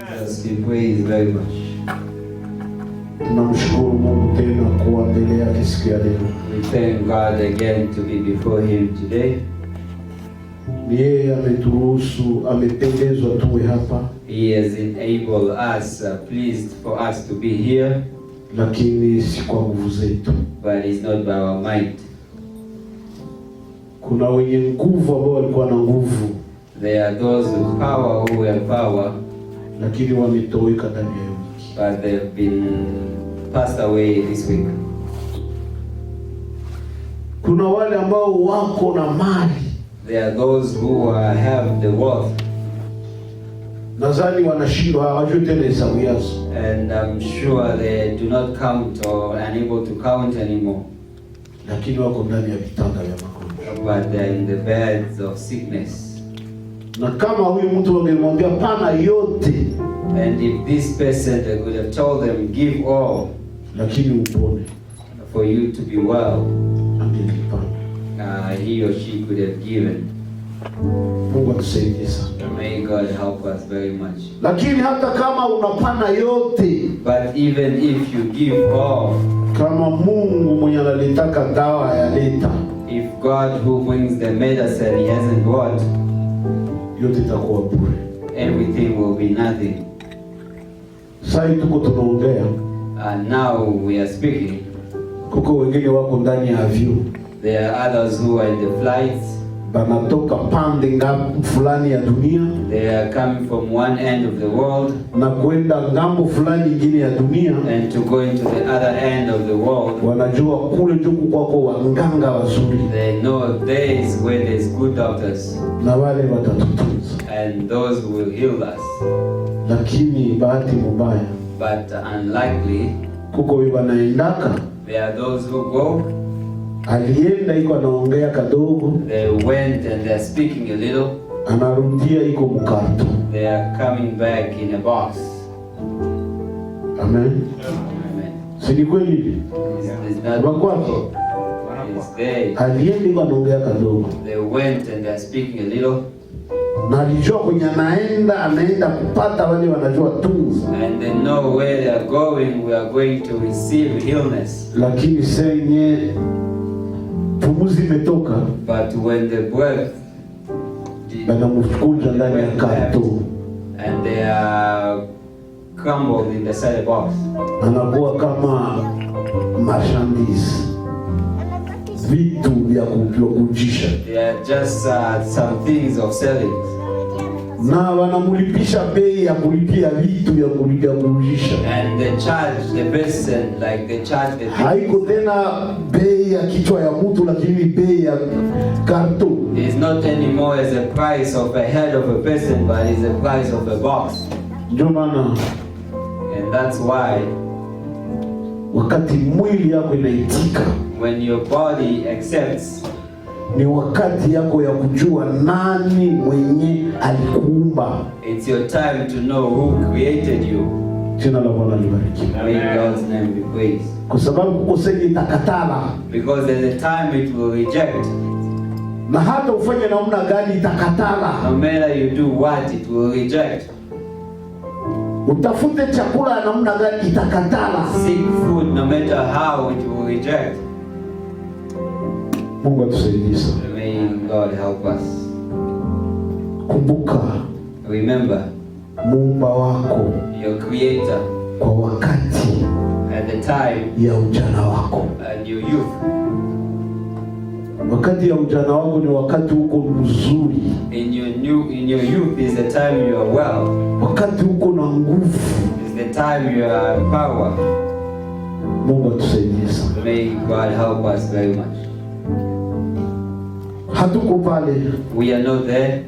Jesus, we praise very much. Tunamshukuru Mungu tena kuwa mbele yake siku ya leo. We thank God again to be before Him today. Yeye ameturuhusu, amependezwa tuwe hapa. He has enabled us, pleased for us to be here. Lakini si kwa nguvu zetu. But it's not by our might. Kuna wenye nguvu ambao walikuwa na nguvu. There are those with power who have power. Lakini wametoweka ndani ya wiki. But they've been passed away this week. Kuna wale ambao wako na mali. There are those who have the wealth. Nadhani wanashindwa, hawajui tena hesabu yazo. And I'm sure they do not count or unable to count anymore. Lakini wako ndani ya vitanda vya magonjwa. But they're in the beds of sickness. Na kama huyu mtu wangemwambia pana yote. And if this person, they could have told them, give all. Lakini upone. For you to be well. Angelipana. He or she could have given. Mungu atusaidie sana. May God help us very much. Lakini hata kama unapana yote. But even if you give all. Kama Mungu mwenye analitaka dawa hayaleta. If God who brings the medicine, He hasn't brought. Yote itakuwa bure. Everything will be nothing. Sasa tuko tunaongea. Now we are speaking. Kuko wengine wako ndani ya avion. There are others who are in the flights. Banatoka pande ngambo fulani ya dunia. They are coming from one end of the world. Na kwenda ngambo fulani nyingine ya dunia. And to go into the other end of the world. Wanajua kule juku kwako wanganga wazuri. They know there is where there is good doctors. Na wale watatutunza. And those who will heal us. Lakini bahati mbaya. But unlikely. Kuko wanaendaka. There are those who go. Alienda iko anaongea kadogo. They went and they are speaking a little. Anarudia iko mkarto. They are coming back in a box. Amen. Amen. Si ni kweli? Alienda iko anaongea kadogo. They went and they are speaking a little. Na alijua kwenye anaenda kupata wale wanajua tunza. And they know where they are going. We are going to receive illness. Lakini senye pumuzi imetoka. But when the breath banamfukuza ndani ya karto. And they are crumbled in the salad box. Anakuwa kama marchandise. Vitu vya kujisha. They are just some things of selling. Na wanamulipisha bei ya kulipia vitu vya kujisha. And they charge the person like they charge the things. Haiko tena bei ya kichwa ya mtu, lakini bei ya karto. It's not anymore as a price of a head of a person, but it's a price of a box. Ndio maana. And that's why wakati mwili yako inaitika, when your body accepts, ni wakati yako ya kujua nani mwenye alikuumba. It's your time to know who created you. Jina la Bwana libarikiwe. May God's name be praised. Kwa sababu kukoseni itakatala. Because there's a time it will reject. Na hata ufanye namna gani itakatala. No matter you do what, it will reject. Utafute chakula namna gani itakatala. Seek food, no matter how, it will reject. Mungu atusaidie sana. May God help us. Kumbuka. Remember. Muumba wako. Your creator. Kwa wakati. At the time. Ya ujana wako. And your youth. Wakati ya ujana wako ni wakati uko mzuri. In your youth is the time you are well. Wakati uko na nguvu. Is the time you are in power. Mungu atusaidie sana. May God help us very much. Hatuko pale. We are not there.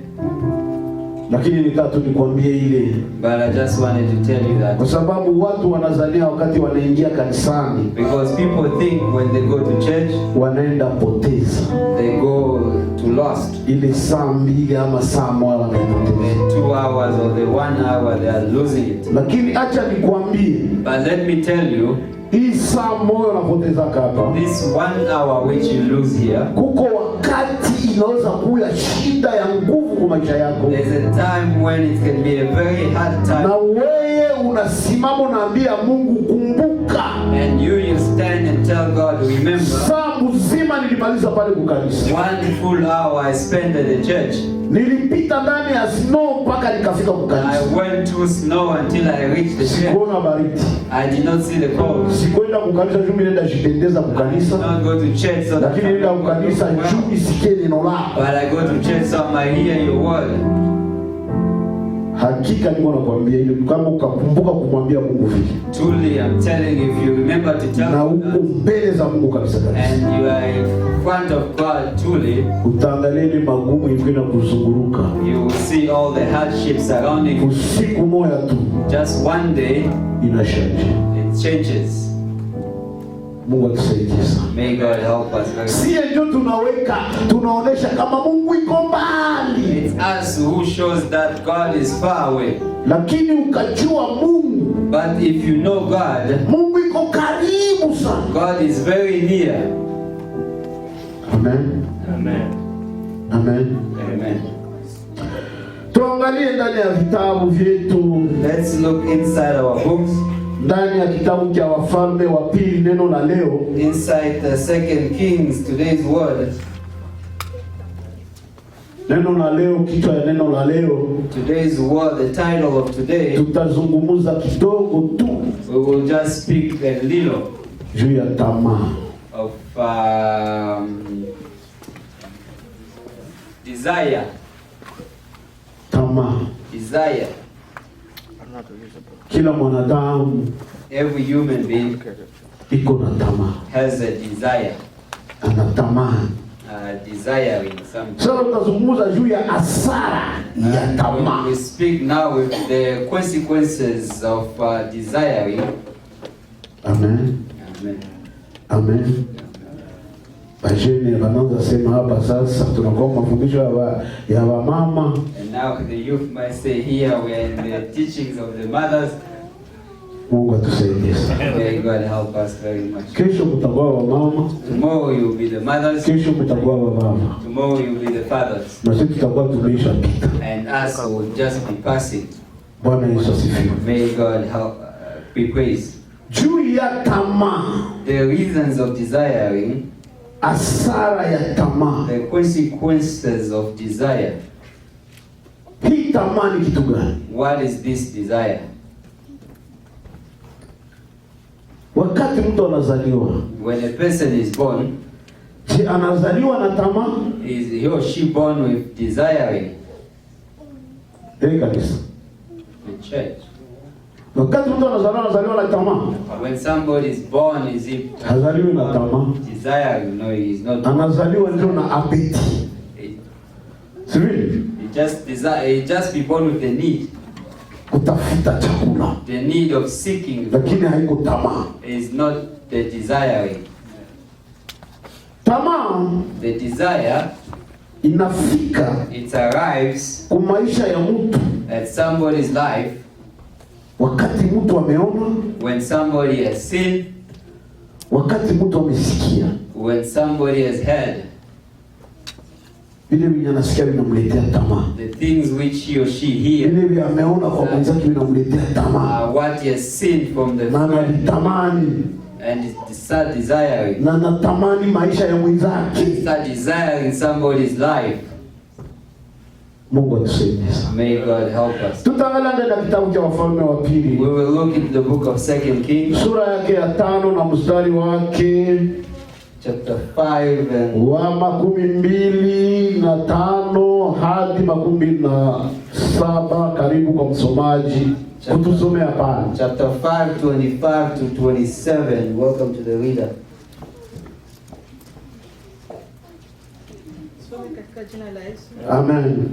Lakini nitatu nikwambie ile. But I just wanted to tell you that. Kwa sababu watu wanazania wakati wanaingia kanisani. Because people think when they go to church, wanaenda poteza. They go to lost. Ile saa mbili ama saa moja wanapoteza. The 2 hours or the 1 hour they are losing it. Lakini acha nikwambie. But let me tell you. Hii saa moja unapoteza hapa. This 1 hour which you lose here. Kuko wakati inaweza kuwa shida ya nguvu kwa maisha yako. There's a time when it can be a very hard time. Na wewe unasimama unaambia Mungu kumbuka. And you stand and tell God, remember. Saa mzima nilimaliza pale kwa kanisa. 1 full hour I spent at the church. Nilipita ndani ya snow mpaka nikafika kwa kanisa. I went through snow until I reached the church. Sikuona baridi. I did not see the cold. Sikuenda kwa kanisa juu mimi nenda jipendeza kwa kanisa. I did not go to church so that. Lakini nenda kwa kanisa juu nisikie neno lako. But I go to church so I might hear your word. Hakika niko nakwambia ile kama ukakumbuka kumwambia Mungu vile. Truly I'm telling you, if you remember to tell na uko mbele za Mungu kabisa and you are in front of God truly, utaangalia ile magumu ikwenda kuzunguruka. You will see all the hardships surrounding you. Usiku moja tu. Just one day inashanji. It changes. Mungu atusaidie sana. May God help us. Si ndio tunaonesha kama Mungu iko mbali. It's us who shows that God is far away. Lakini ukajua Mungu. But if you know God, Mungu iko karibu sana. God is very near. Amen. Amen. Amen. Amen. Tuangalie ndani ya vitabu vyetu. Let's look inside our books. Ndani ya kitabu cha Wafalme wa Pili neno la leo. Inside the 2 Kings, today's word. Neno la leo, kichwa ya neno la leo. Today's word, the title of today. Tutazungumza kidogo tu. We will just speak a little. Juu ya tamaa. Of desire. Tamaa. Desire. Kila mwanadamu, every human being, iko na tamaa. Has a desire. Ana tamaa. Desiring something. Sasa tutazungumza juu ya hasara ya tamaa. We speak now with the consequences of desiring. Amen. Amen. Amen. Bajeni wanaanza sema hapa sasa tunakuwa mafundisho ya mama. And now the youth might say here we are in the teachings of the mothers. Mungu atusaidie sana. May God help us very much. Kesho mtakuwa mama. Tomorrow you will be the mothers. Kesho mtakuwa baba. Tomorrow you will be the fathers. Na sisi tutakuwa tumeisha pita. And us will just be passing. Bwana Yesu asifiwe. May God help be praised. Juu ya tamaa. The reasons of desiring. Hasara ya tamaa. The consequences of desire. Hii tamaa ni kitu gani? What is this desire? Wakati mtu anazaliwa, when a person is born, je, anazaliwa na tamaa? Is he or she born with desiring? Kabisa. The church. Wakati mtu anazaliwa na tamaa. When somebody is born, is he hazaliwi na tamaa? Desiring? No, he is not. Anazaliwa ndio na appetite. Sivyo? He just be born with the need. Kutafuta chakula. The need of seeking. Lakini haiko tamaa. Is not the desiring. Tamaa. The desire. Inafika. It arrives. Kwa maisha ya mtu. At somebody's life. Wakati mtu ameona. When somebody has seen. Wakati mtu amesikia. When somebody has heard. Vile vinasikia vinamletea tamaa. The things which he or she hear. Vile ameona kwa mwenzake vinamletea tamaa. What he has seen from the tamani. And it's start desiring. Na natamani maisha ya mwenzake. Start desiring somebody's life. Mungu atusaidie. May God help us. Tutaangalia ndani ya kitabu cha Wafalme wa Pili. We will look into the book of 2 Kings. Sura yake ya 5 na mstari wake chapter 5 and wa 25 hadi 27. Karibu kwa msomaji kutusomea pale. Chapter 5, 25 to 27. Welcome to the reader. Amen.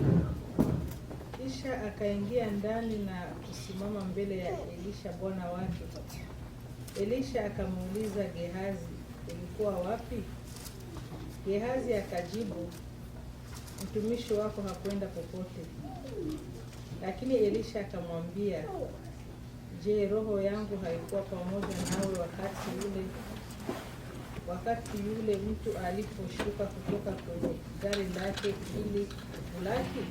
Kisha akaingia ndani na kusimama mbele ya Elisha bwana wake. Elisha akamuuliza Gehazi, ulikuwa wapi? Gehazi akajibu, mtumishi wako hakwenda popote. Lakini Elisha akamwambia, je, roho yangu haikuwa pamoja nawe wakati ule wakati yule mtu aliposhuka kutoka kwenye gari lake ili kulaki?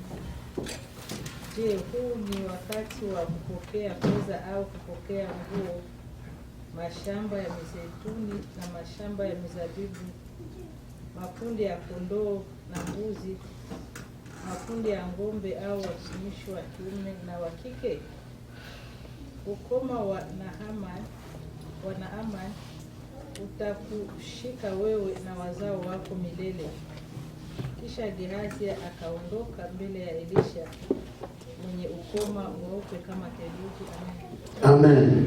Je, huu ni wakati wa kupokea fedha au kupokea nguo, mashamba ya mizeituni na mashamba ya mizabibu, makundi ya kondoo na mbuzi, makundi ya ng'ombe au watumishi wa kiume na wa kike? Ukoma wa Naaman utakushika wewe na wazao wako milele. Kisha Gehazi akaondoka mbele ya Elisha mwenye ukoma mweupe kama theluji. Amen.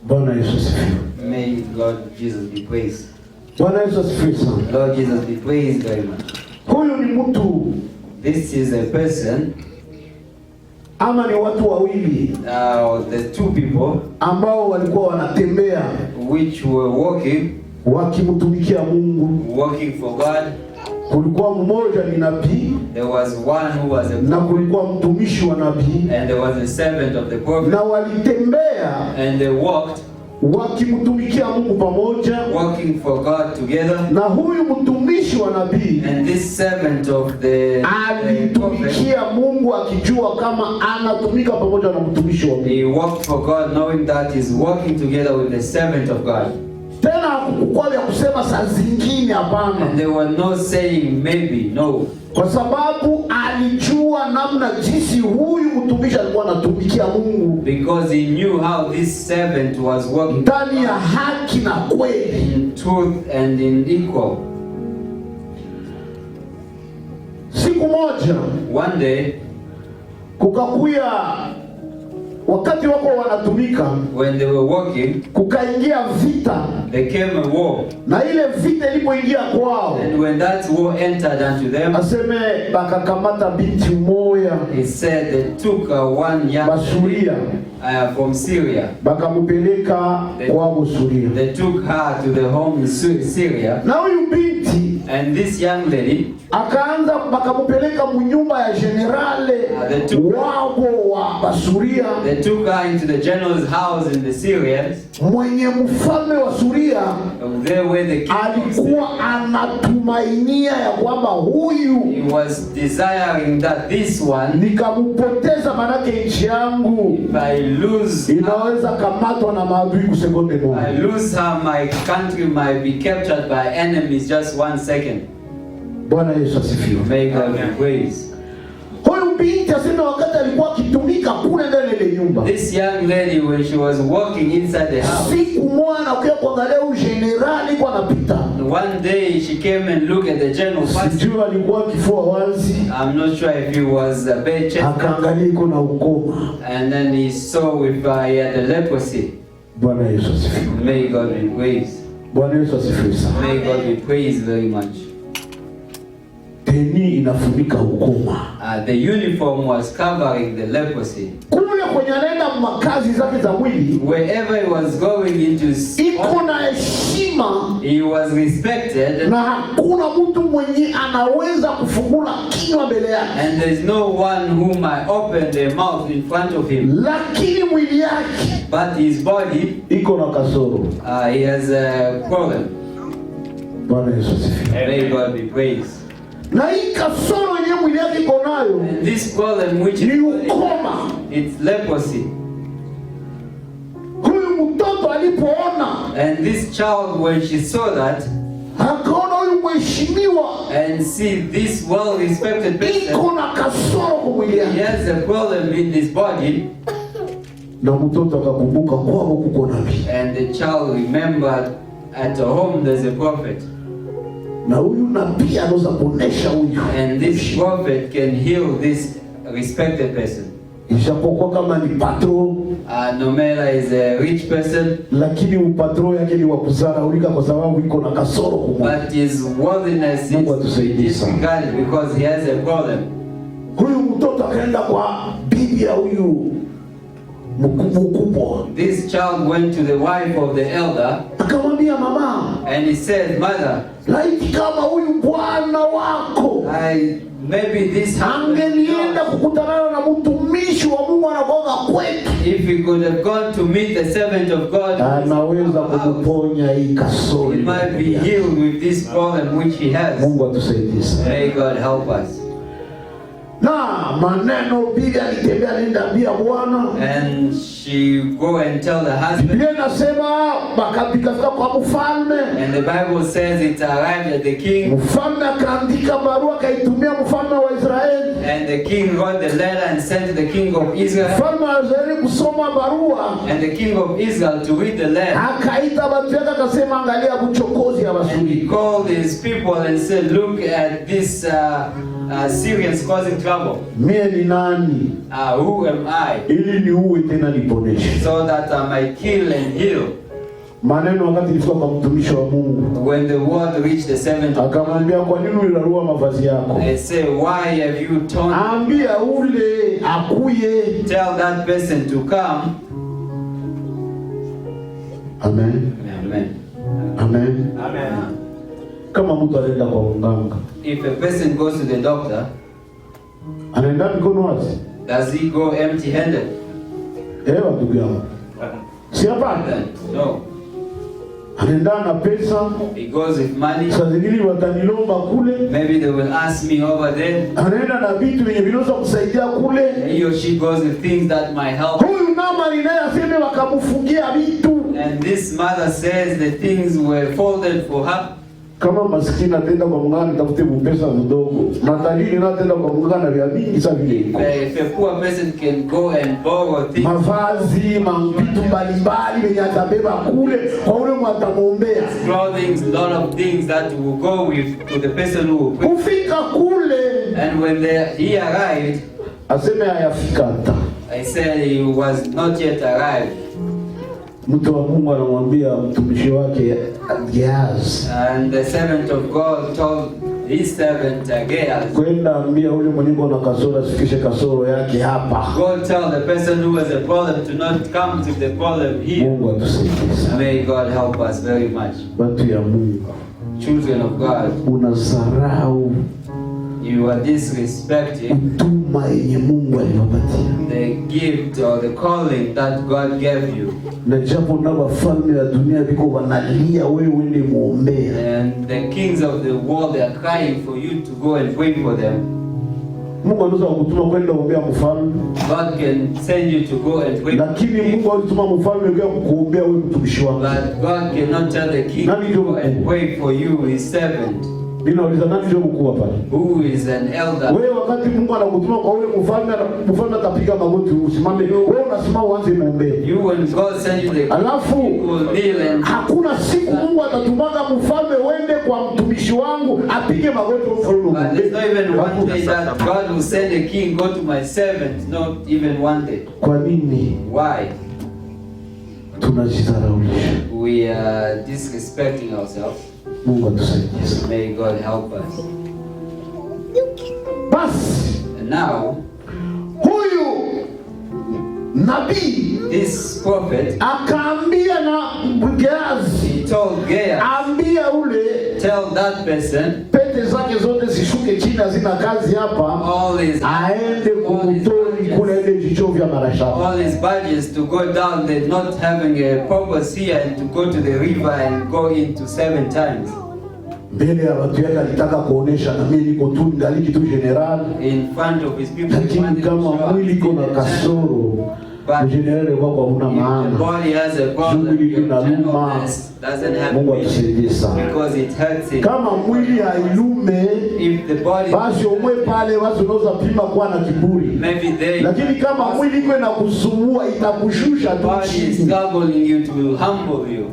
Bwana Yesu asifiwe. May Lord Jesus be praised. Bwana Yesu asifiwe sana. Lord Jesus be praised very much. Huyu ni mtu, This is a person, ama ni watu wawili, the two people ambao walikuwa wanatembea which were wakimtumikia Mungu. working for God. Kulikuwa mmoja ni nabii, There was one who was a na prophet, kulikuwa mtumishi wa nabii, and there was a servant of the prophet, na walitembea and they walked, wakimtumikia Mungu pamoja. working for God together. Na huyu mtumishi wa nabii And this servant of the prophet, alitumikia Mungu akijua kama anatumika pamoja na mtumishi wa Mungu. he worked for God knowing that he's working together with the servant of God. Tena hakukuwa ya kusema saa zingine, hapana, And they were not saying maybe, no. kwa sababu alijua namna jinsi huyu mtumishi alikuwa anatumikia Mungu Because he knew how this servant was working ndani ya haki na kweli. in truth and in equal. Siku moja One day, kukakuya, wakati wako wanatumika, when they were working, kukaingia vita, there came a war. na ile vita ilipoingia kwao, And when that war entered unto them, aseme bakakamata binti moya he said they took one young Basuria, from Syria. bakamupeleka kwao Suria. They took her to the home in Syria. Na huyu binti And this young lady, akaanza, bakamupeleka munyumba ya generale wao wa Basuria, they took her into the general's house in the Syrians. mwenye mfalme wa Suria There where the king was. alikuwa anatumainia ya kwamba huyu He was desiring that this one, nikamupoteza, manake nchi yangu if I lose inaweza kamatwa na maadui kusekonde I moja. lose her, my country might be captured by enemies just 1 second. Bwana Yesu asifiwe. May God be praised. Huyu binti asema wakati alikuwa akitumika kule ndani ile nyumba, This young lady, when she was walking inside the house, siku moja ukiwa kuangalia huyu generali kwa anapita, one day she came and looked at the general pastor. sijui alikuwa kifua wazi, I'm not sure if he was a bad chest, akaangalia iko na ukoma. and then he saw if he had a leprosy. Bwana Yesu asifiwe. May God be praised. Bwana Yesu asifiwe sana. May God be praised very much. Teni inafunika ukoma. The uniform was covering the leprosy. Kule kwenye anaenda makazi zake za mwili, Wherever he was going into, iko na heshima, he was respected, na hakuna mtu mwenye anaweza kufungula kinywa mbele yake. and there's no one who might open their mouth in front of him. Lakini mwili yake But his body, iko na kasoro. he has a problem. Bwana Yesu asifiwe. May God be praised. Na hii kasoro yenyewe mwili yake iko nayo And this problem, which ni is ukoma. it's leprosy. Huyu mtoto alipoona, And this child, when she saw that akaona huyu mheshimiwa and see this well-respected person, iko na kasoro kwa mwili he yake, has a problem in his body, na mtoto akakumbuka kwao kuko nabii, and the child remembered at home there's a prophet, na huyu nabii anaweza kuonesha huyu, and this prophet can heal this respected person. ishapokuwa kama ni patro, No matter is a rich person, lakini upatro yake ni wa kuzaraulika kwa sababu iko na kasoro kwa mwili. but his worthiness Mungu atusaidie is sana. disregarded because he has a problem. Huyu mtoto akaenda kwa bibi ya huyu mkubwa, This child went to the wife of the elder akamwambia, mama, and he said, "Mother, laiti kama huyu bwana wako maybe this happened. angelienda kukutana na mtumishi wa Mungu anakuwa kwetu, If he could have gone to meet the servant of God, anaweza kukuponya hii kasoro. he might be healed with this problem which he has. Mungu atusaidie sana. May God help us. Na maneno Biblia alitembea nenda ambia Bwana. And she go and tell the husband. Biblia inasema bakafika kwa mfalme. And the Bible says it arrived at the king. Mfalme akaandika barua akaitumia mfalme wa Israeli. And the king wrote the letter and sent to the king of Israel. Mfalme wa Israeli kusoma barua. And the king of Israel to read the letter. Akaita watu wake akasema angalia uchokozi ya And he called his people and said, look at this Syrians causing trouble. Mie ni nani? Who am I? Ili niuwe tena niponeshe. So that I might kill and heal. Maneno wakati ilifika kwa mtumishi wa Mungu. When the word reached the servant, akamwambia kwa nini ulilarua mavazi yako? They say, why have you torn? Ambia ule akuye. Tell that person to come. Amen. Amen. Amen. Amen. Kama mtu anaenda kwa mganga, if a person goes to the doctor, anaenda mikono wazi? Does he go empty-handed? Ndugu yangu. Si hapana? No. Anaenda na pesa. He goes with money. Sasa zingine watanilomba kule. Maybe they will ask me over there. Anaenda na vitu vyenye vinaweza kusaidia kule. He or she goes with things that might help. Huyu mama ninaye aseme wakamfungia vitu. And this mother says the things were folded for her. Kama maskini atenda kwa mganga tafute mpesa mdogo. Matajiri na atenda kwa mganga vya mingi sana vile. If a poor person can go and borrow things. Mavazi, vitu mbalimbali venye atabeba kule kwa ule mwatamwombea. Clothing, a lot of things that will go with to the person who will. Kufika kule. And when he arrived, aseme hayafika hata. I said he was not yet arrived. Mtu wa Mungu anamwambia mtumishi wake Gehazi. And the servant of God told his servant Gehazi, kwenda ambia ule mwenye na kasoro asifikishe kasoro yake hapa. Go tell the person who has a problem to not come to the problem here. Mungu atusaidie. May God help us very much. Watu ya Mungu, children of God, unasarau, you are disrespecting utuma yenye Mungu aliwapatia, the gift or the calling that God gave you. Na japo na wafalme wa dunia biko wanalia wewe uende muombea. And the kings of the world, they are crying for you to go and pray for them. Mungu anaweza kukutuma kwenda kuombea mfalme. God can send you to go and pray. Lakini Mungu alituma mfalme kwa kukuombea wewe mtumishi wake. But God cannot tell the king to go and pray for you, his servant. Ninauliza nani ndio mkuu hapa? Who is an elder? Wewe wakati Mungu anakutuma kwa ule mfalme atapiga magoti usimame. Wewe unasimama uanze kuombea. You when God send you the alafu hakuna siku Mungu atatumaga mfalme wende kwa mtumishi wangu apige magoti mfalme. But there's not even one day that God will send a king go to my servant, not even one day. Kwa nini? Why? Tunajidharaulisha. We are disrespecting ourselves. Mungu atusaidie. May God help us. Basi. And now, huyu nabii, this prophet, akaambia na Gehazi, he told Gehazi, ambia ule, tell that person, pete zake zote zishuke chini, hazina kazi hapa, aende kumtoni kule ile jichovya marashaba. All his badges to go down, they're not having a purpose here, and to go to the river and go into 7 times. Mbele ya watu yake alitaka kuonesha na mimi niko tu ngaliki tu general. In front of his people. Lakini kama mwili iko na kasoro, general wako huna maana. The body has a problem. Doesn't have Mungu atusaidie sana. Because it hurts him. Kama mwili hailume, if the body, basi umwe pale watu unaweza pima kwa na kiburi. Maybe they, lakini kama mwili iko na kusumbua itakushusha tu chini. Struggling you to humble you.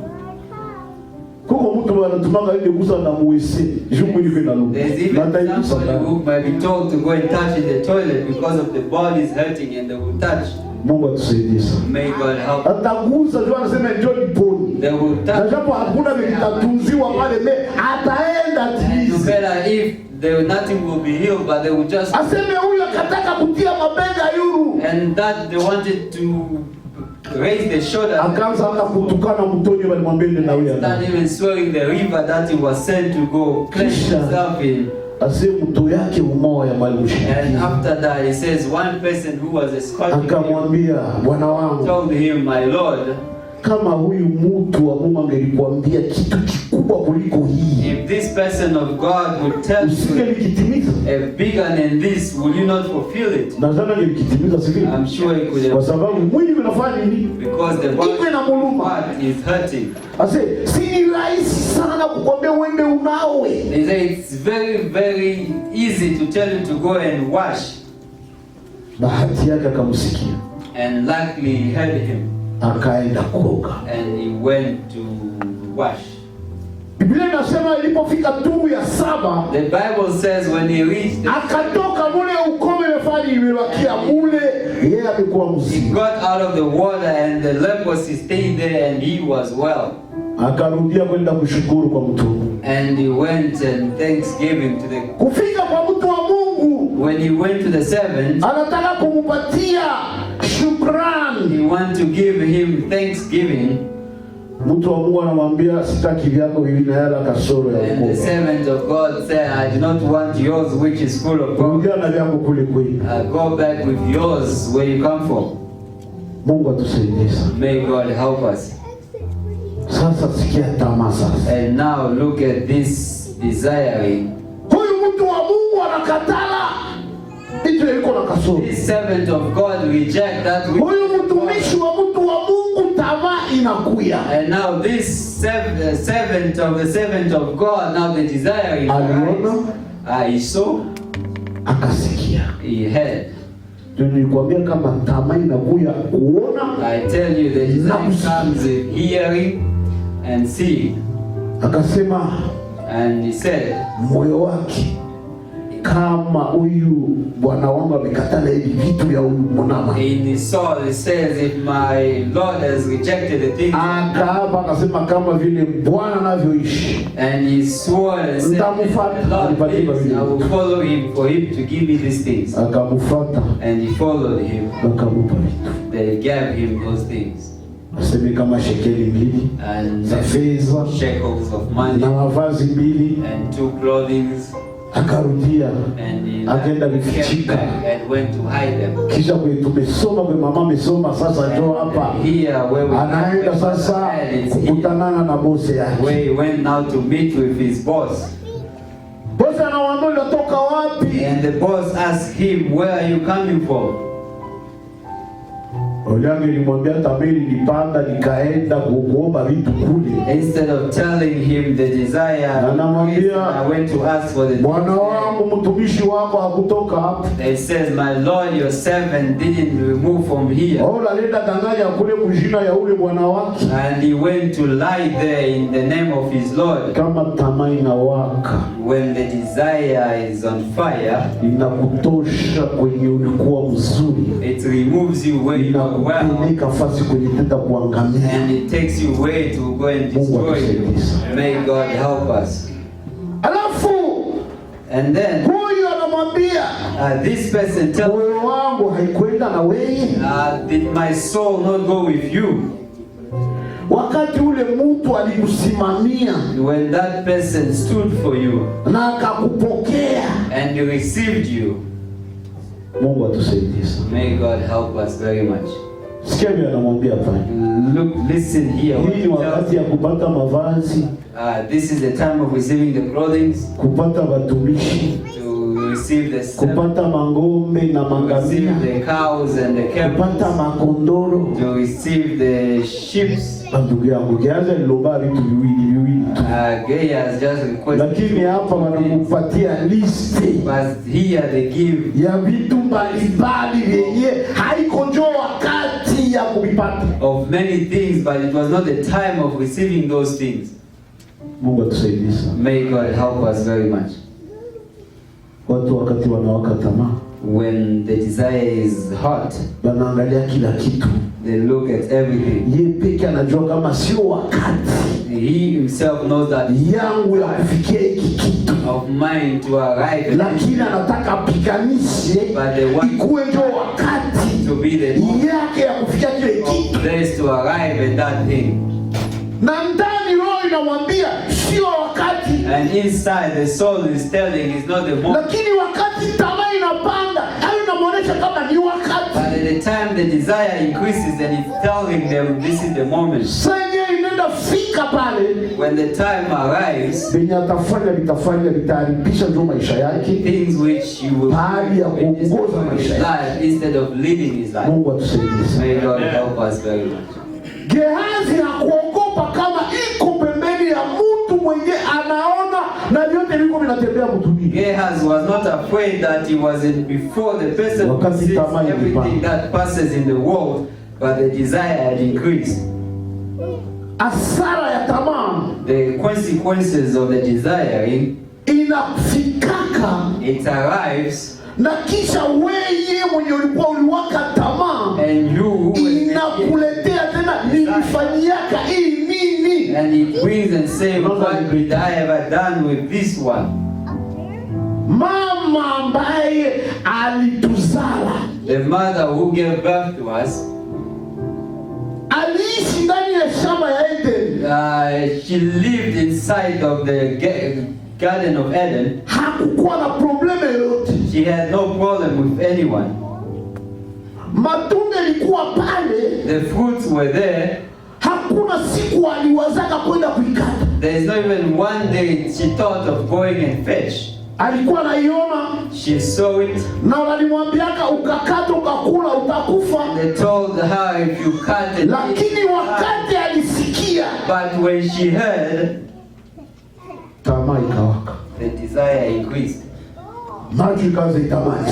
Kuko mtu anatumanga ile gusa na muwese. Jumu ile na lumu. There's even somebody who might be told to go and touch in the toilet because of the body is hurting and they will touch. Mungu atusaidie sana. May God help. Atagusa ndio anasema ndio niponi. They will touch. Na japo hakuna mtatunziwa pale ataenda tizi. No better if nothing will be healed, but they will just. Aseme huyu akataka kutia mabega yuru. And that they wanted to raise the shoulder. Akaanza hata kutukana mtoni walimwambia ndio na huyu. Not even swearing the river that he was sent to go cleanse himself in. ase mtu yake umoja malimshikia. And after that he says one person who was escorting him Akamwambia, bwana wangu, told him, my Lord, kama huyu mtu wa Mungu angelikwambia kitu kikubwa kuliko hii, if this person of God would tell you usingelikitimiza. bigger than this, will you not fulfill it? Nadhani angelikitimiza sivyo? I'm sure he could Kwa have, sababu mwili unafanya nini? because the Iwe na muluma. body is hurting. Ase si ni rahisi sana kukwambia uende unawe. They say it's very, very easy to tell you to go and wash. Bahati yake akamsikia, And luckily he heard him akaenda kuoga. and he went to wash. Biblia inasema ilipofika turu ya 7, The Bible says when he reached the, akatoka mule ukome mefani imebakia mule, yeye amekuwa he mzima. got out of the water and the leprosy stayed there and he was well. Akarudia kwenda kushukuru kwa mtu. And he went and thanksgiving to the, Kufika kwa mtu wa Mungu, when he went to the servant, anataka kumupatia shukrani. he wanted to give him thanksgiving. Mtu wa Mungu anamwambia, sitaki vyako hivi na yala kasoro ya And the ukoma. servant of God said, I do not want yours which is full of problems. Rudia na vyako kule kweli. Go back with yours where you come from. Mungu atusaidie sana. May God help us. Sasa sikia tamaa sasa. And now look at this desiring. Huyu mtu wa Mungu anakatala hicho yuko na kasoro. This servant of God reject that which, Huyu mtumishi wa mtu wa Mungu tamaa inakuya. and now this servant of God, now the desiring Aliona, he saw, akasikia. he heard. Nilikwambia kama tamaa inakuya kuona, I tell you, the desire comes with hearing and seeing. akasema And he said, moyo wake, kama huyu bwana wangu amekatala hivi vitu vya huyu mwanama. in his soul, it says, if my Lord has rejected the things, Akaapa akasema kama vile Bwana anavyoishi, and he swore and said, Nitamfuata. the Lord lives, I will follow him for him to give me these things. akamfuata And he followed him. akamupa vitu. They gave him those things. Aseme kama shekeli 2 And za fedha shekels of money na mavazi 2. and 2 clothing. Akarudia And he akaenda kept kufichika. back and went to hide them. Kisha kwe tumesoma kwa mama amesoma sasa, njoo hapa, Here where we anaenda sasa kukutanana na bosi yake. where he went now to meet with his boss. Bosi anawaambia unatoka wapi? And the boss asked him, where are you coming from? Oliange nilimwambia tameli nipanda nikaenda kuomba vitu kule. Instead of telling him the desire, I went to ask for the Bwana wangu mtumishi wako hakutoka hapa. It says, my Lord, your servant didn't remove from here. Ola lenda danganya kule kujina ya ule bwana wake. And he went to lie there in the name of his Lord. Kama tamaa inawaka, When the desire is on fire, inakutosha kwenye ulikuwa mzuri, it removes you where you are well, inakupeleka fasi kwenye tenda kuangamia. and it takes you where to go and destroy you. May God help us. Alafu And then huyu anamwambia, this person tells, moyo wangu haikwenda na wewe. did my soul not go with you? Wakati ule mtu alikusimamia When that person stood for you na akakupokea. and he received you. Mungu atusaidie sana. May God help us very much. Sikia vile anamwambia pale. Look, listen here. Hii ni wakati ya kupata mavazi, This is the time of receiving the clothing, kupata watumishi, to receive the servant, kupata mangombe na to mangamia, receive the cows and the kupata camels, makondoro. to receive the sheep. Ndugu yangu, kianza nilomba vitu viwili tu. Gay has just requested, Lakini hapa wanamupatia listi but here they give ya vitu mbalimbali vyenye haiko njoo wakati ya kuvipata. of many things, but it was not the time of receiving those things. Mungu atusaidie sana. May God help us very much. Watu wakati wanawaka tamaa, When the desire is hot, wanaangalia kila kitu. they look at everything. Yeye peke anajua kama sio wakati He himself knows that yangu ya kufikia hiki kitu, of mine to arrive at lakini anataka apiganishe ikuwe ndio wakati to be the yake ya kufikia kile kitu. place to arrive at that thing. Na ndani roho inamwambia sio wakati And inside the soul is telling it's not the moment. Lakini wakati tamaa inapanda, hayo inamuonesha kama ni wakati. But at the time the desire increases, then it's telling them this is the moment. Sasa inaenda fika pale. When the time arrives, Benye litafanya litaharibisha ndio maisha yake. Things which you will Hali ya kuongoza maisha life instead of living his life. Mungu atusaidie. May God help us very much. Gehazi hakuogopa kama iko pembeni ya mtu mwenye anaona na vyote viko vinatembea mtumishi. Gehazi was not afraid that he was in before the person who sees everything that passes in the world, but the desire had increased. Hasara ya tamaa, the consequences of the desiring, inafikaka, it arrives, na kisha wewe mwenye ulikuwa uliwaka tamaa, and you inakuletea tena nilifanyiaka hii nini, and it brings and say, what did I ever done with this one? Mama ambaye alituzala, the mother who gave birth to us, aliishi ndani ya shamba ya Eden. She lived inside of the Garden of Eden. Hakukuwa na probleme yoyote. She had no problem with anyone. Matunda ilikuwa pale. The fruits were there. Hakuna siku aliwazaka kwenda kuikata. There is not even one day she thought of going and fetch. Alikuwa anaiona. She saw it. Na walimwambiaka ukakata ukakula utakufa. They told her if you cut it. Lakini wakati alisikia, but when she heard, tamaa ikawaka. The desire increased. Macho ikaanza itamani.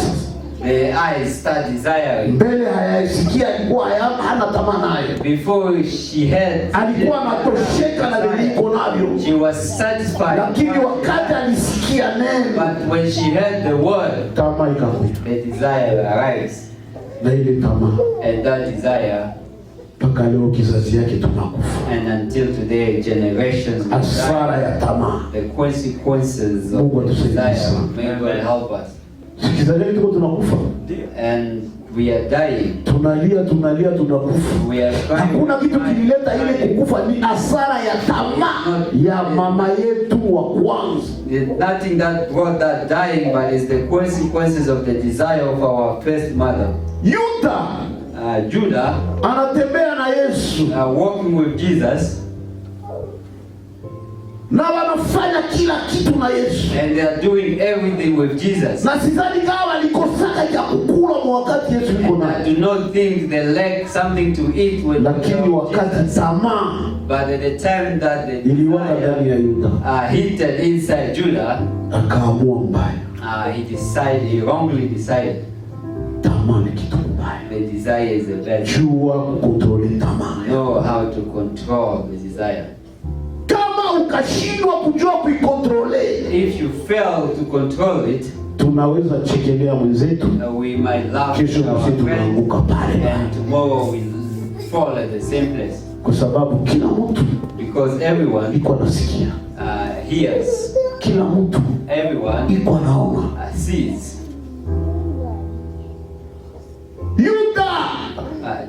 The eyes start desiring. Mbele hayasikia, alikuwa hana tamaa nayo. Before she had, alikuwa anatosheka na viliko navyo. She was satisfied. Lakini wakati alisikia neno, but when she heard the word, tamaa ikakuja. The desire arrives. Na ile tamaa, and that desire, mpaka leo kizazi yake tunakufa. And until today, generations will hasara ya tamaa. The consequences of desire. May God help us. Kizazi tuko tunakufa. And we are dying. Tunalia tunakufa. We are crying. Hakuna kitu kilileta ile kukufa, ni hasara ya tamaa ya mama yetu wa kwanza. Nothing that brought that dying, but it's the consequences of the desire of our first mother. Judah anatembea na Yesu, walking with Jesus, na wanafanya kila kitu na Yesu, and they are doing everything with Jesus. Na sidhani kama walikosaka ya kukula wakati Yesu yuko naye. I do not think they lacked something to eat when lakini wakati tamaa, but at the time that the iliwaka ndani ya Yuda, heated inside Judah, akaamua mbaya. He wrongly decided. Tamaa ni kitu mbaya. The desire is the best. Jua kukontrole tamaa. Know how to control the desire. Kama ukashindwa kujua kuikontrole, if you fail to control it, tunaweza chekelea mwenzetu, we might laugh kesho tunaanguka pale, and tomorrow we fall at the same place. Kwa sababu kila mtu, because everyone iko anasikia, hears, kila mtu, everyone iko anaona, sees.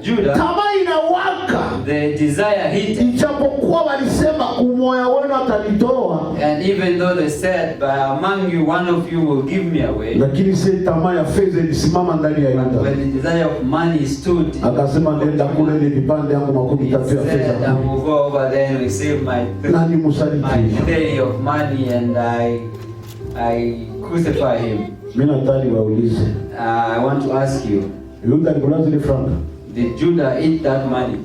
Judah, tamaa inawaka, the desire hit, ijapokuwa walisema umoja wenu atanitoa, and even though they said, by among you one of you will give me away, lakini si tamaa ya fedha ilisimama ndani ya Yuda. When the desire of money stood, akasema nenda kule ile vipande yangu 30 ya fedha, I will go over there and receive my 30 of money, and I crucify him. Mimi nataka waulize, I want to ask you, Yuda alikula zile franka? Did Judah eat that money?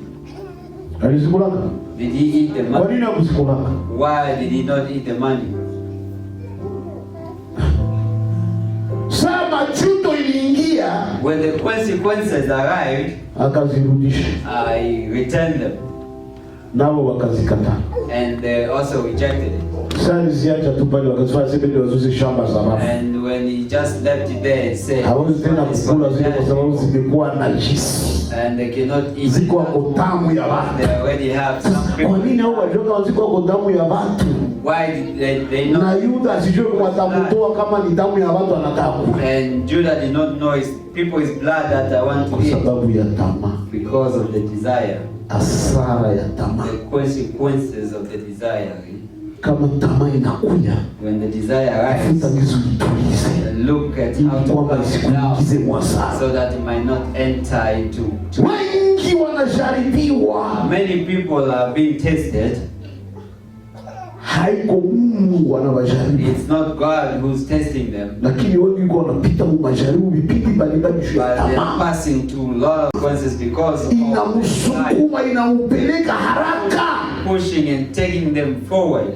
Alizikulaka? Did he eat the money? Kwa nini hakuzikulaka? Why did he not eat the money? Sama juto iliingia, when the consequences arrived, akazirudisha. I returned them. Nao wakazikataa. And they also rejected it. Sasa ziacha tu pale wakasema sasa ndio wazuze shamba za rafu. And when he just left it there and said, hawezi tena kukula zile kwa sababu zimekuwa najisi. And they cannot eat. Ziko kwa damu ya watu. They already have some. Kwa nini hao wajoka ziko kwa damu ya watu? Why did they not? Na Yuda asijue kwa atamutoa kama ni damu ya watu anataka. And Judah did not know his people's blood that I want to eat. Kwa sababu ya tamaa. Because of the desire. Hasara ya tamaa. The consequences of the desire. kama tamaa inakuja, when the desire arises, look at how to calm it down so that it might not enter into. Wengi wanajaribiwa. Many people are being tested. Haiko Mungu anawajaribu. It's not God who's testing them. Lakini wengi wanapita mu majaribu vipindi mbalimbali juu ya tamaa. They are passing through a lot of consequences because of inamsukuma, inaupeleka haraka, pushing and taking them forward.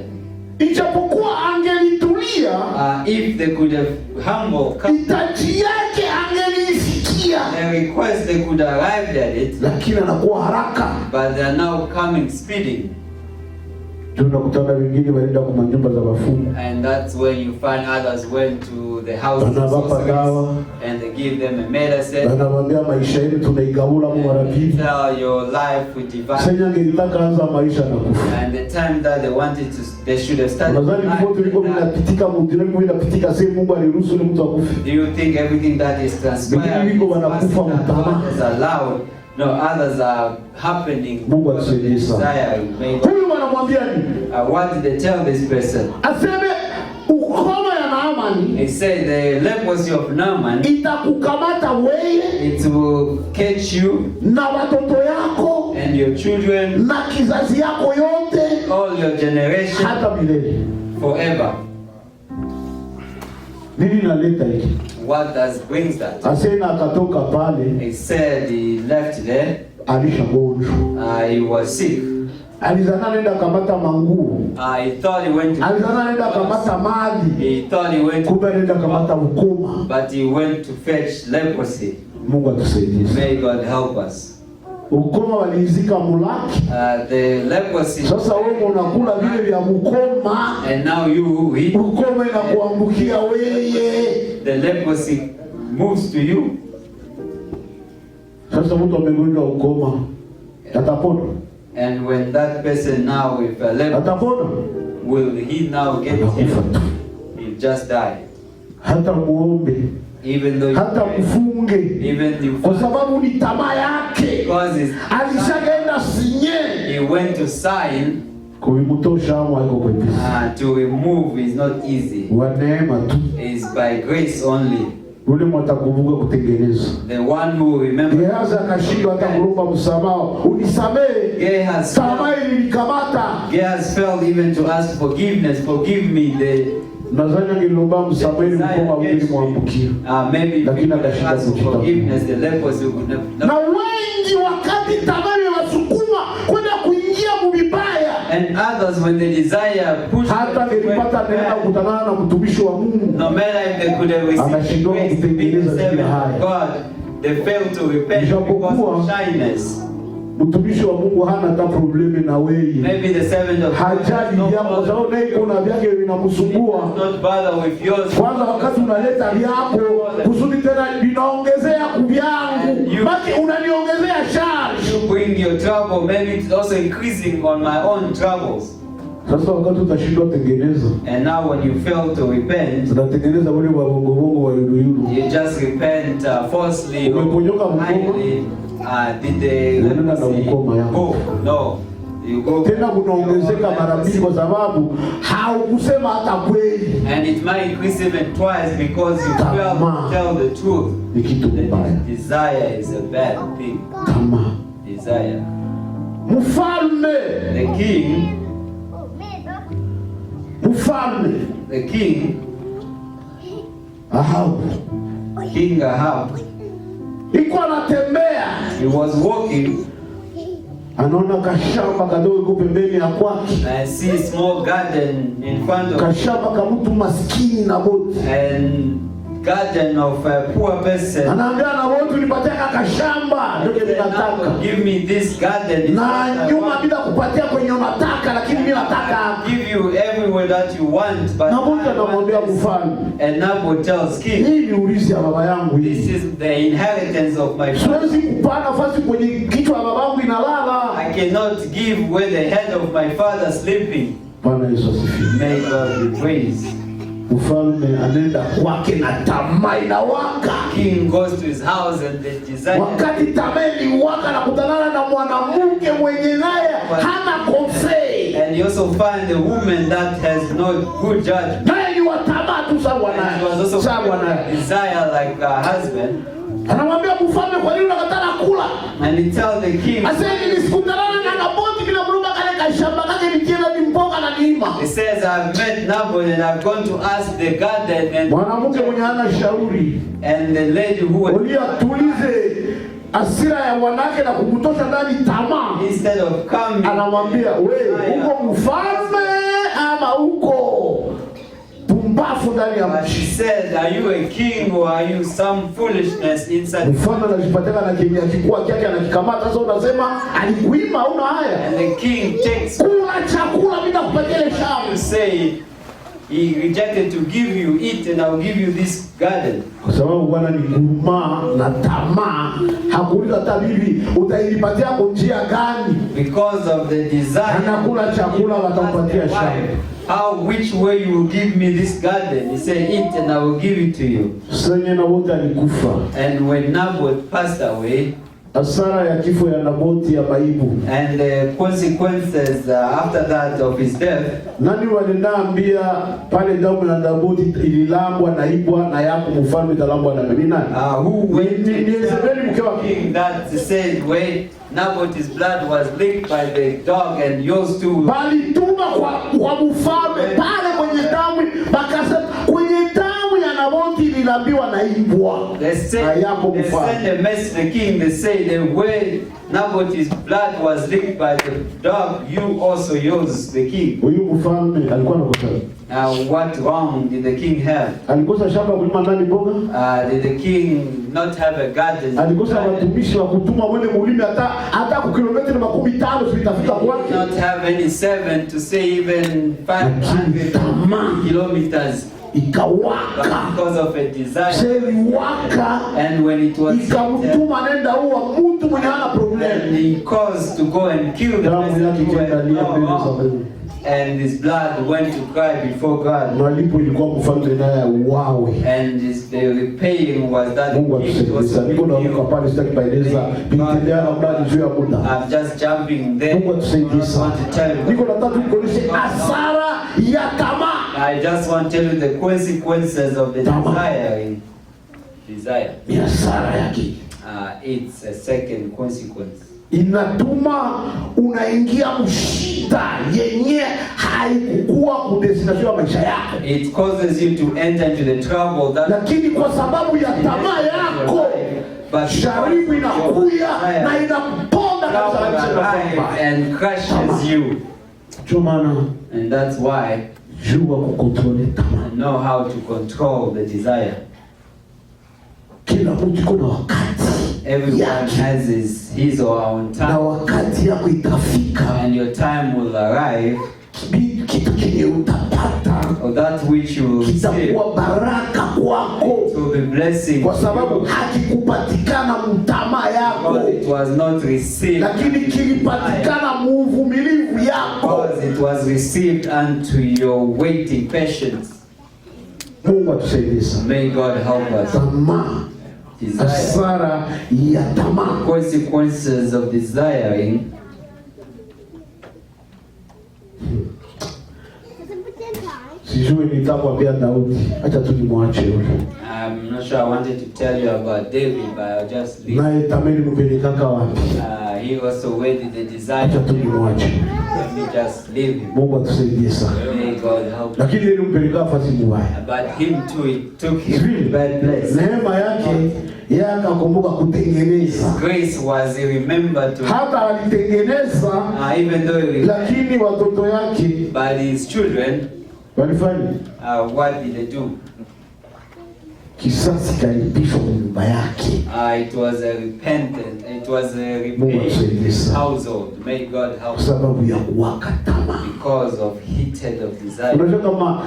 Ijapokuwa angelitulia, if they could have humbled, hitaji yake angelisikia, their request they could have arrived at it, lakini anakuwa haraka. But they are now coming speeding. Tunakutana wengine waenda kwa manyumba za wafungwa. And that's when you find others went to the houses of sorceries and they give them a medicine. Wanamwambia maisha yetu tunaigaula mu marafiki. Tell your life with divine. Sasa ngetaka anza maisha na kufa. And the time that they wanted to, they should have started. Nadhani mtu liko vinapitika mudini mwe inapitika sema Mungu aliruhusu ni mtu akufe. Do you think everything that is transpiring is allowed? No, others are happening. Mungu atusaidie sana. Huyu wanamwambia nini? What did they tell this person? Aseme ukoma ya Naamani. He said the leprosy of Naaman itakukamata wewe, it will catch you na watoto yako and your children na kizazi yako yote, all your generation, hata milele, forever. Nini naleta hiki? What does brings that? Asena akatoka pale. He said he left there. Alishagonjwa. He was sick. Alizana nenda kamata manguo. He thought he went to. Alizana nenda kamata mali. He thought he went to. Kumbe nenda kamata ukoma. But he went to fetch leprosy. Mungu atusaidie. May God help us. Ukoma walizika mulaki. The leprosy. Sasa wewe unakula vile vya ukoma. And now you eat. Ukoma inakuambukia wewe. The leprosy moves to you. Sasa mtu amegonjwa ukoma, atapona. And when that person now with a leprosy, atapona. Will he now get healed? He'll just die. Hata muombe. Even though hata mfunge, kwa sababu ni tamaa yake. Alishagaenda sinye. He went to sign. Kuimutosha haiko kwepesi. To remove is not easy. Wa neema tu. Is by grace only. Ule mtakumbuka kutengeneza. The one who remembers. Gehazi akashindwa hata kuomba msamaha. Unisamehe. Gehazi. Tamaa ilinikamata. Gehazi failed even to ask forgiveness. Forgive me. Nadhani nilomba msamaha mkoma mwili mwambukia. Maybe lakini akashinda forgiveness, the leprosy would never. Na wengi wakati tamaa inawasukuma kwenda kuingia mubibaya. And others when the desire pushes. Hata nilipata neema kutana na mtumishi wa Mungu. No matter if they could have received grace to be the servant of God, they failed to repent because of shyness. Mtumishi wa Mungu hana hata probleme na wewe. Maybe the servant of God hajali jambo zao na iko na vyake vinamsumbua. Not bother with yours. Kwanza wakati unaleta vyako kusudi tena vinaongezea kuvyangu. Baki unaniongezea charge. You bring your trouble, maybe it's also increasing on my own troubles. Sasa wakati utashindwa tengeneza. And now when you fail to repent, unatengeneza wale wa bongo wa yulu. You just repent falsely. Umeponyoka mkono. Did they go? No. You go. Tena unaongezeka mara mbili kwa sababu haukusema hata kweli. And it might increase even twice because you failed to tell the truth. Ni kitu mbaya. Desire is a bad thing. Tamaa. Desire. Mfalme. The king. Mfalme. The king. Ahab. King Ahab. Iko anatembea. He was walking. Anaona kashamba kadogo iko pembeni ya kwake. I see a small garden in front of kashamba ka mtu maskini na boti. And garden of a poor person. Anaambia na watu nipatie kashamba ndio ninataka. Give me this garden. Na nyuma bila kupatia kwenye unataka lakini mimi nataka. Give you everywhere that you want but na Mungu anamwambia mfalme. And Nabot tells king. Hii ni urithi ya baba yangu hii. This is the inheritance of my father. Siwezi kupa nafasi kwenye kichwa ya babangu inalala. I cannot give where the head of my father sleeping. Bwana Yesu asifiwe. May God be praised. Mfalme anaenda kwake na tamaa inawaka. King goes to his house and the desire. Wakati tamaa iliwaka na kutanana na mwanamke mwenye naye hana konsei. And And you also find a woman that has no good judgment. naye ni wa tamaa tu sawa And she was naye, also sawa naye. desire like her husband. Anamwambia mfalme, kwa nini unakataa kula? And he tells the king, Asema nisikutana na Naboti bila mluma kale kashamba kake nikienda ni mboga na niima. he says, I've met Naboth and I've gone to ask the garden and Mwanamke mwenye hana shauri. the lady who was, Olia tulize asira ya wanawake na kumtosha ndani tamaa. instead of coming, Anamwambia, wewe uko mfalme ama uko pumbafu ndani ya she mji? said, are you a king or are you some foolishness inside? Mfalme anajipataka na kimya kikua chake anakikamata. Sasa unasema alikuima, hauna haya. And the king takes Kula chakula bila kupatia ile to shamba. say, he rejected to give you, eat and I'll give you this garden. Kwa sababu Bwana ni guruma na tamaa. Hakuuliza hata bibi utailipatia kwa njia gani? Because of the desire. Anakula chakula watampatia shamba. Which way you will give me this garden? He said, eat and I will give it to you. Senye na wote alikufa. And when Naboth passed away, Hasara ya kifo ya Naboti ya maibu. and the consequences after that of his death, Nani walinaambia pale damu ya Naboti ililambwa na ibwa na yako mfalme talambwa na mimi nani? who went Ni Yezebeli mke wa king that said, wait, Naboth's blood was licked by the dog and yours too. Bali tuma kwa mfalme pale kwenye damu, bakasema kwenye damu ya Naboti ililambiwa na ibwa. They send a message to the king. They say the way Naboth's blood was licked by the dog, you also yours, the king. Huyu mfalme alikuwa anakosa. Now what wrong did the king have? Alikosa shamba kulima ndani mboga? Did the king not have a garden? Alikosa watumishi wa kutuma mwende mulime hata kwa kilomita 500 zitafika kwake? Did not have any servant to say even 500 kilometers. Ikawaka. Because of a desire. Seliwaka. And when it was ikamtuma nenda uwa mtu mwenye hana problem. he caused to go and kill the person who had no wrong. And his blood went to cry before God. Malipo ilikuwa mfalme naye uwawe. And the repaying was that Mungu atusaidie. Niko na uka pale sitaki baeleza bitendea habari juu ya muda. I'm just jumping there. Mungu atusaidie sana. Niko nataka tukuoneshe hasara ya tamaa. I just want to tell you the consequences of the desire. Ni hasara yake. It's a second consequence. Inatuma unaingia mshida yenye haikukuwa kudestination ya maisha yako. It causes you to enter into the trouble that, lakini kwa sababu ya tamaa yako sharibu inakuya na inaponda kabisa and crushes you. And that's why jua kukontrole tamaa. Know how to control the desire. Kila mtu kuna wakati. Everyone has his or her own time. Na wakati yako itafika. And your time will arrive. Kitu kenye utapata. Or that which you will receive. Kitakuwa baraka kwako. It will be blessing. Kwa sababu hakikupatikana mtamaa yako. Because it was not received. Lakini kilipatikana muvumilivu yako. Because it was received unto your waiting patience. Mungu atusaidie sana. May God help us. Tamaa. Hasara ya tamaa. Consequences of desiring. Sijui nitakwambia Daudi. Acha tu nimwache yule. I'm not sure I wanted to tell you about David, but I'll just leave. Naye Tameli mpelekaka wapi? He also waited the desire. Acha tu nimwache. Let me just leave him. Mungu atusaidie sana. May God help. Lakini ile mpeleka fasi mbaya. But him too, it took him to bad place. Neema yake yeye akakumbuka kutengeneza. Grace was he remembered to. Hata alitengeneza. Even though he lakini watoto yake. But his children. Walifanya. What did they do? Kisasi kalipishwa nyumba yake. It was a repentant. It was a repentant household. May God help. Sababu ya kuwaka tamaa. Because of heated of desire. Unajua kama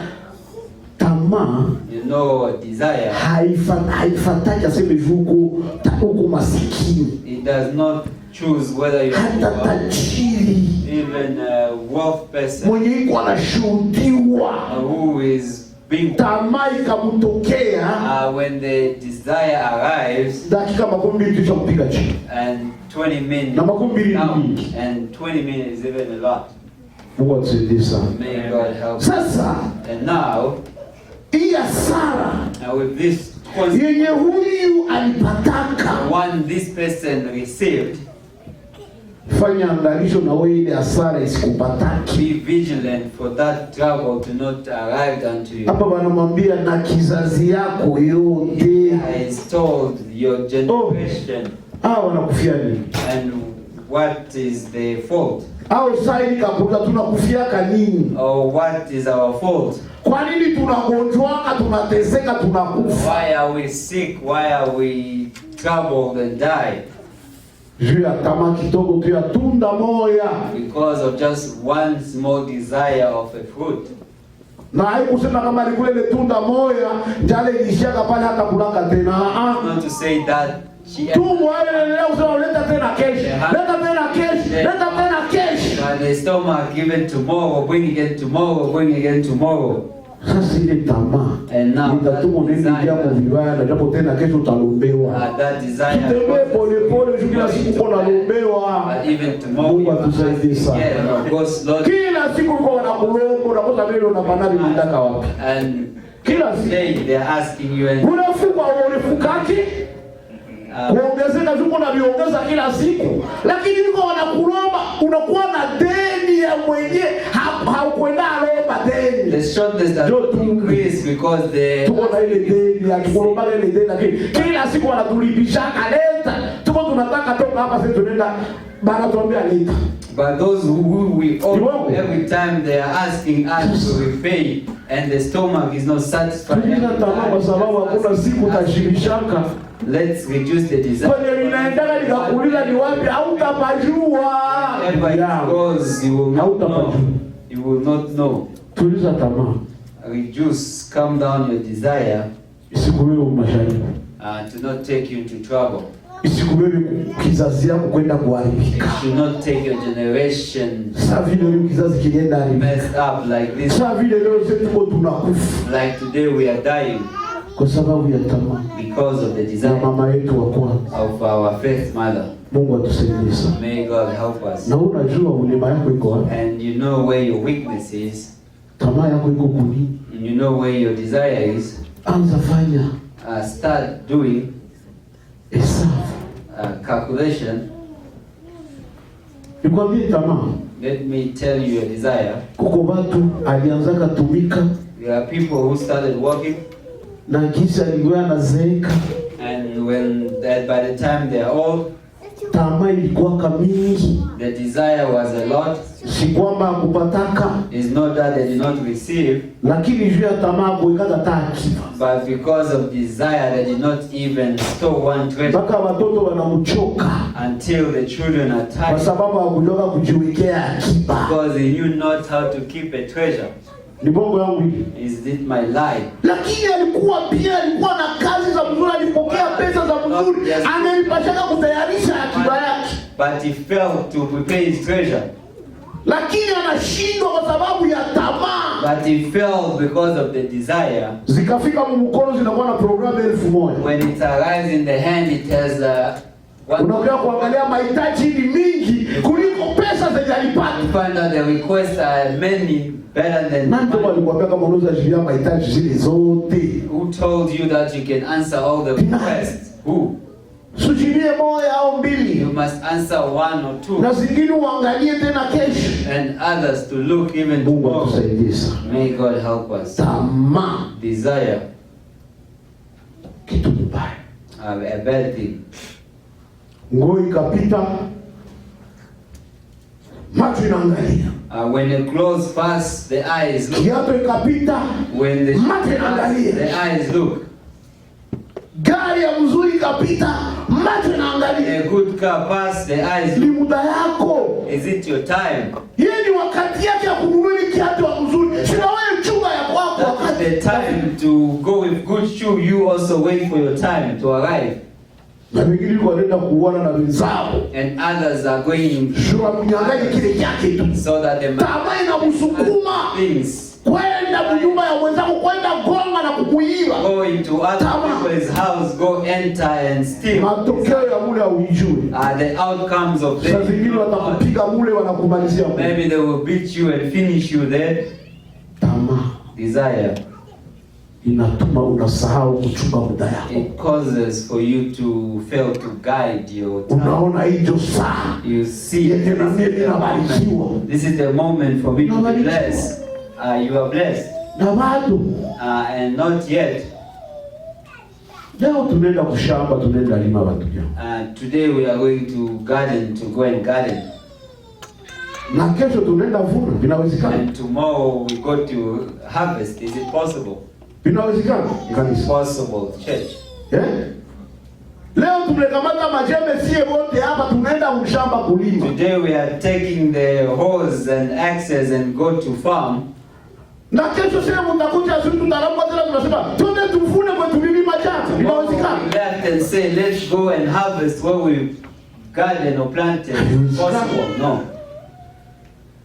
tamaa, you know, desire haifataki aseme huko masikini. It does not choose whether you hata tajiri, even a wealth person mwenye iko anashuhudiwa, who is being tamaa ikamtokea, when the desire arrives, dakika 20 kisha kupiga chini, and 20 minutes na 20 and 20 minutes is even a lot. Mungu atusaidie sana. May God help us. Sasa And now, hii hasara with this yenye huyu alipataka, one this person received, fanya angalisho na wewe ile hasara isikupataki. be vigilant for that trouble to not arrive unto you. Hapa wanamwambia na kizazi yako yote. I is told your generation. Wanakufia nini? And what is the fault? Au sai kakuta tunakufiaka nini? Or what is our fault? Kwa nini tunagonjwaka, tunateseka, tunakufa? Why are we sick? Why are we troubled and die? Juu ya tamaa kidogo tu ya tunda moya. Because of just one small desire of a fruit. Na haikusema kama alikula ile tunda moya, njale ilishaka pale hata kulaka tena. Not to say that she tu mwale leo usema leta tena kesho. Leta tena kesho. Leta tena kesho. and the stomach given tomorrow, bring again tomorrow, bring again tomorrow. Sasa ile tamaa. And now nitatumo nini jambo vibaya na japo tena kesho utalombewa. That desire. Tembee pole pole kila siku uko nalombewa. But even tomorrow. Mungu atusaidie sana. Kila siku uko wanakulomba unakosa vile unapanali unataka wapi. And kila siku they're asking you and unafuka unafukaki. Kuongezeka zuko na viongeza kila siku. Lakini niko wanakulomba unakuwa na deni ya mwenye haukwenda alomba deni. The shortness that increase because the tuko na ile deni atukulomba ile deni lakini kila siku wanatulibishaka leta. Tuko tunataka toka hapa sasa tunaenda bana tuambia leta. But those who we owe every time they are asking us to repay and the stomach is not satisfied. Kwa sababu hakuna siku utashibishaka. Let's reduce the desire. Kwenye ninaendaga nikakuuliza ni wapi hautapajua. Because you will not know. Tuliza tamaa. Reduce, calm down your desire. Isikubebe umashari. To not take you into trouble. Isikubebe kizazi yako kwenda kuharibika. To not take your generation. Sasa vile leo kizazi kinaenda haribika. Messed up like this. Sasa vile leo sisi tuko tunakufa. Like today we are dying. Kwa sababu ya tamaa. Because of the desire mama yetu wa kwanza. Of our faith mother. Mungu atusaidie sana. May God help us. Na unajua ulima yako iko wapi? And you know where your weakness is. Tamaa yako iko kuni. And you know where your desire is. Anza fanya. Start doing hesabu. Calculation. Nikwambie tamaa. Let me tell you your desire. Kuko watu alianzaka tumika. There are people who started working. Na kisha alikuwa anazeeka. And when by the time they are old, tamaa ilikuwa mingi. The desire was a lot. Si kwamba kupataka. It's not that they did not receive. Lakini juu ya tamaa kuweka taki. But because of desire they did not even store one treasure. Mpaka watoto wanamchoka. Until the children are tired. Kwa sababu hakujoka kujiwekea akiba. Because they knew not how to keep a treasure. Ni bongo yangu hii. Is it my lie? Lakini alikuwa na kazi za mzuri, alipokea pesa za mzuri, angelipashaka kutayarisha akiba yake. But he failed to prepare his treasure. Lakini anashindwa kwa sababu ya tamaa. But he failed because of the desire. Zikafika mkono zinakuwa na programu 1000. When it arrives in the hand it has unakuja kuangalia mahitaji ni mingi kuliko pesa zenye alipata. You find that the requests are many better than nani alikwambia kama unaweza jilia mahitaji zile zote? Who told you that you can answer all the requests? Who? Sujilie moja au mbili. You must answer one or two. Na zingine uangalie tena kesho. And others to look even tomorrow. May God help us. Tamaa. Desire. Kitu mbaya. A bad thing. Nguo ikapita. Macho inaangalia. When the clothes pass, the eyes look. Kiatu ikapita. When the macho inaangalia. The eyes look. Gari ya mzuri ikapita, macho inaangalia. A good car pass, the eyes look. Ni muda yako. Is it your time? Yeye ni wakati yake ya kununua kiatu mzuri. Sina wewe chunga ya kwako. That's the time to go with good shoe. You also wait for your time to arrive. Na wengine wanaenda kuona na wenzao. And others are going shura mnyang'anye kile chake tu. So that the tamaa inamsukuma things kwenda nyumba ya mwenzako, kwenda gonga na kukuiba. Go into other people's house, go enter and steal. Matokeo ya mule haujui. The outcomes of them. Sasa zingine watakupiga mule, wanakumalizia mule. Maybe they will beat you and finish you there. Tamaa, desire, inatuma unasahau kuchunga muda yako. It causes for you to fail to guide your time. Unaona hiyo saa. You see, this is the moment for me to be blessed. You are blessed. And not yet. Leo tunaenda kushamba, tunaenda lima watu yangu. Today we are going to garden, to go and garden. Na kesho tunaenda vuna, inawezekana. And tomorrow we go to harvest. Is it possible? Inawezekana. Is it possible, church? Leo tumekamata majembe sie wote hapa, tunaenda mshamba kulima. Today we are taking the hoes and axes and go to farm. Na kesho sema mtakuja asubuhi tutalamu tena tunasema twende tuvune kwa tulilima jana. Inawezekana. Left and say let's go and harvest where we garden or planted. Possible? No.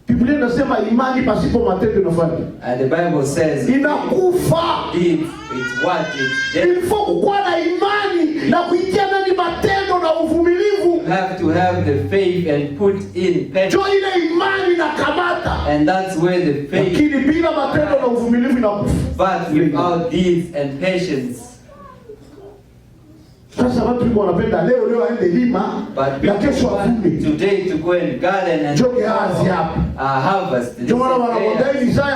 Biblia inasema imani pasipo matendo inafanya. The Bible says inakufa. It's what it ilifo kuwa na imani na kuitia ndani matendo na uvumilivu. You have to have the faith and put in patience. Jo ile imani na kamata. And that's where the faith. Lakini bila matendo na uvumilivu inakufa. But without deeds and patience. Sasa watu wanapenda leo aende lima na kesho avune. Today to go and garden and joke hazi hapa. Harvest. Ndio maana wanakwambia hii ni saa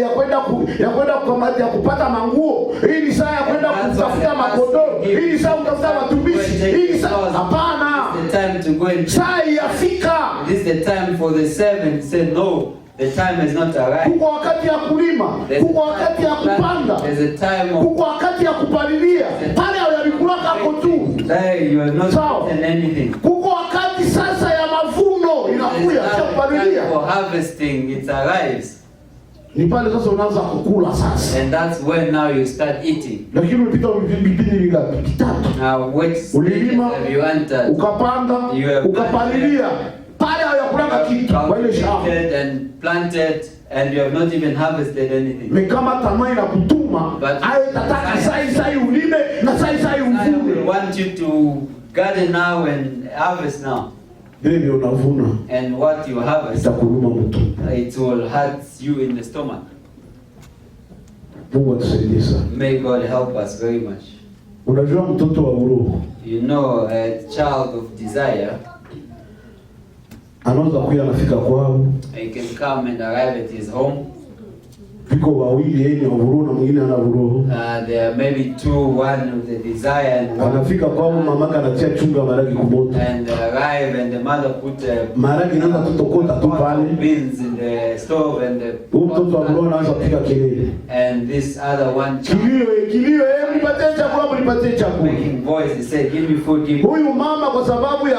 ya kwenda kukamata ya kupata manguo. Hii ni saa ya kwenda kutafuta makodoro. Hii ni saa kutafuta matumishi. Hii ni saa hapana. The time to go and saa yafika. This is the time for the servant to say no. The time has not arrived. Kuko wakati ya kulima, kuko wakati ya kupanda, kuko wakati ya kupalilia. Pale hayalikula kako tu. You have not done anything. Kuko wakati sasa ya mavuno inakuja ya kupalilia. For harvesting it arrives. Ni pale sasa unaanza kukula sasa. And that's when now you start eating. Lakini ulipita vipindi vingapi? Vitatu. Now what ulilima, you entered, ukapanda, ukapalilia. Pale hayakulanga kitu kwa ile shamba. And planted and you have not even harvested anything. Kama tamaa inakutuma, ayo tataka sai ulime na sai uvune. We want you to garden now and harvest now. Ndio unavuna. And what you harvest, itakuluma mtu. It will hurt you in the stomach. Mungu atusaidie sana. May God help us very much. Unajua mtoto wa uroho. You know, a child of desire. Anaweza kuja anafika kwao. He can come and arrive at his home. Viko wawili yeye ni uroho na mwingine ana uroho. There are maybe two, one of the desire and one. Anafika kwao, mamaka anatia chunga maragi kumoto. And arrive and the mother put maragi inaanza kutokota tu pale. Beans in the stove and the mtoto wa uroho anaanza kupiga kelele. And this other one kilio mnipatie chakula, mnipatie chakula. Making voice, he said give me food, give me. Huyu mama kwa sababu ya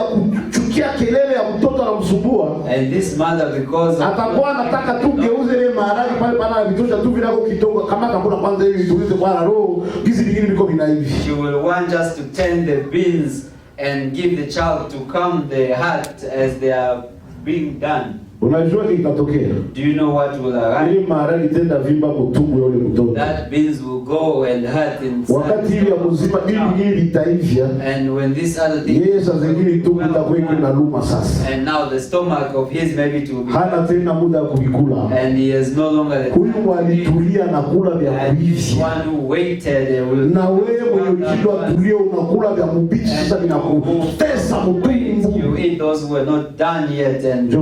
kuchukia kelele ya mtoto anamsumbua. And this mother because atakuwa anataka tu geuze ile maharagi pale pana vitosha tu vinako kidogo, kama atakula kwanza hivi tulize kwa roho hizi vingine viko vina hivi. She will want just to tend the beans and give the child to calm the heart as they are being done. Unajua nini kitatokea? Do you know what will arrive? Ile maharagi tenda vimba mtumbo yule mtoto. That beans will go and hurt inside. Wakati ile ya mzima ili litaivya. And when this other thing yes, zingine tumbo litakuwa inaluma sasa. And now the stomach of his maybe to be hana tena muda wa kuvikula. And he has no longer the huyu alitulia na kula vya kuishi. One who waited will. Na wewe mwenye ukijua tulia unakula vya kubichi sasa vinakutesa mtumbo. You eat those who are not done yet and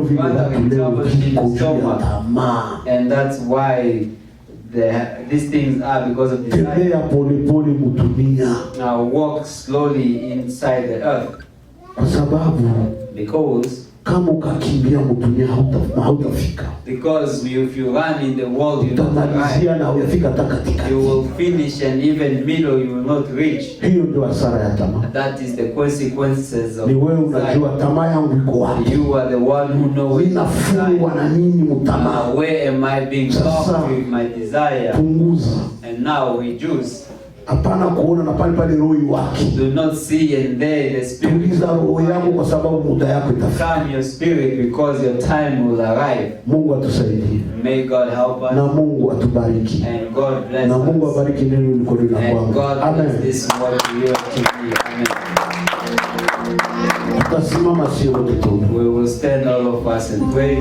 and that's why these things are because of desire. Now walk slowly inside the earth. Because kama ukakimbia mdunia hautafika. Because if you run in the world you utamalizia na hujafika hata katikati. You will finish and even middle you will not reach. Hiyo ndio hasara ya tamaa. That is the consequences of. Ni wewe unajua tamaa yangu iko wapi. You are the one who knows. Ninafungwa na nini mtamaa? Where am I being locked with my desire? Punguza. And now reduce. Hapana kuona na pale roho wake. Do not see and there the spirit. Tuliza roho yako kwa sababu muda yako itafika. Calm your spirit because your time will arrive. Mungu atusaidie. May God help us. Na Mungu atubariki. And God bless us. Na Mungu abariki neno liko And God Amen. bless this word to you and to me. Amen. Tutasimama sio wote tu. We will stand all of us and pray.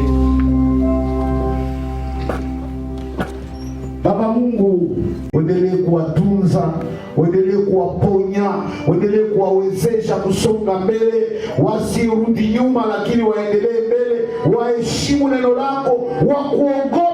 Baba Mungu, uendelee kuwatunza, uendelee kuwaponya, uendelee kuwawezesha kusonga mbele, wasirudi nyuma lakini waendelee mbele, waheshimu neno lako, wakuongoze